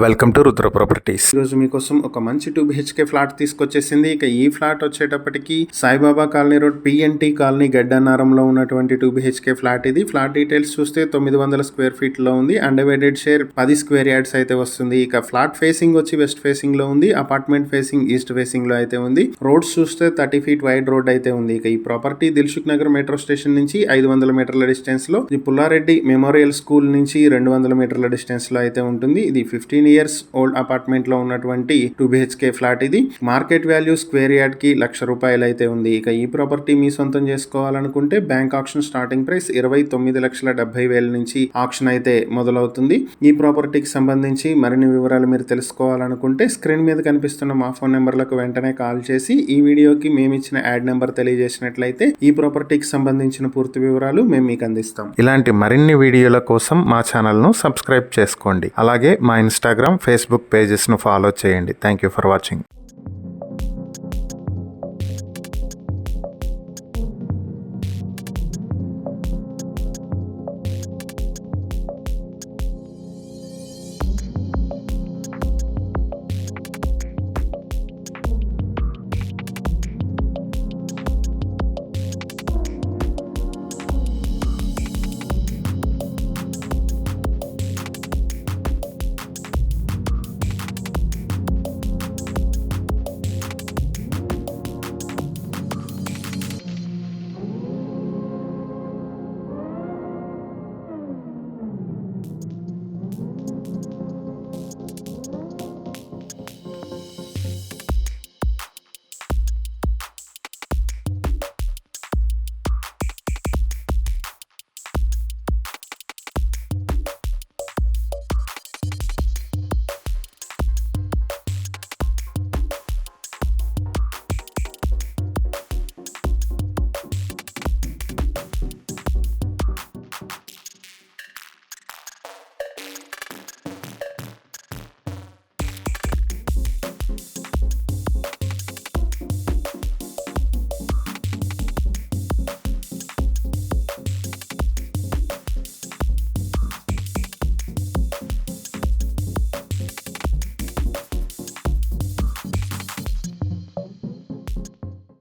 Welcome to Rudra properties. ఈరోజు మీకోసం ఒక మంచి 2 BHK ఫ్లాట్ తీసుకొచ్చేసింది. ఇక ఈ ఫ్లాట్ వచ్చేటప్పటికి Saibaba colony road PNT colony గడ్డన్నారంలో ఉన్నటువంటి 2 BHK ఫ్లాట్ ఇది. ఫ్లాట్ డీటెయిల్స్ చూస్తే 900 స్క్వేర్ ఫీట్ లో ఉంది. అన్డివైడెడ్ షేర్ 10 స్క్వేర్ యార్డ్స్ అయితే వస్తుంది. ఇక ఫ్లాట్ ఫేసింగ్ వచ్చి వెస్ట్ ఫేసింగ్ లో ఉంది. అపార్ట్మెంట్ ఫేసింగ్ ఈస్ట్ ఫేసింగ్ లో అయితే ఉంది. రోడ్స్ చూస్తే 30 ఫీట్ వైడ్ రోడ్ అయితే ఉంది. ఇక ఈ property Dilsukh Nagar metro station నుంచి 500 మీటర్ల డిస్టెన్స్ లో, ఈ పుల్లారెడ్డి మెమోరియల్ స్కూల్ నుంచి 200 మీటర్ల డిస్టెన్స్ లో అయితే ఉంటుంది. ఇది 15 ఇయర్స్ ఓల్డ్ అపార్ట్మెంట్ లో ఉన్నటువంటి 2 BHK ఫ్లాట్ ఇది. మార్కెట్ వాల్యూ స్క్వేర్ యార్డ్ కి ₹1,00,000 అయితే ఉంది. ఇక ఈ ప్రాపర్టీ మీ సొంతం చేసుకోవాలనుకుంటే బ్యాంక్ ఆక్షన్ స్టార్టింగ్ ప్రైస్ 29,70,000 నుంచి ఆక్షన్ అయితే మొదలవుతుంది. ఈ ప్రాపర్టీకి సంబంధించి మరిన్ని వివరాలు మీరు తెలుసుకోవాలనుకుంటే స్క్రీన్ మీద కనిపిస్తున్న మా ఫోన్ నెంబర్లకు వెంటనే కాల్ చేసి ఈ వీడియోకి మేము ఇచ్చిన యాడ్ నెంబర్ తెలియజేసినట్లయితే ఈ ప్రాపర్టీకి సంబంధించిన పూర్తి వివరాలు మేము మీకు అందిస్తాం. ఇలాంటి మరిన్ని వీడియోల కోసం మా ఛానల్ ను సబ్స్క్రైబ్ చేసుకోండి. అలాగే మా ఇన్స్టాగ్రామ్, ఫేస్బుక్ పేజెస్ ను ఫాలో చేయండి. Thank you for watching.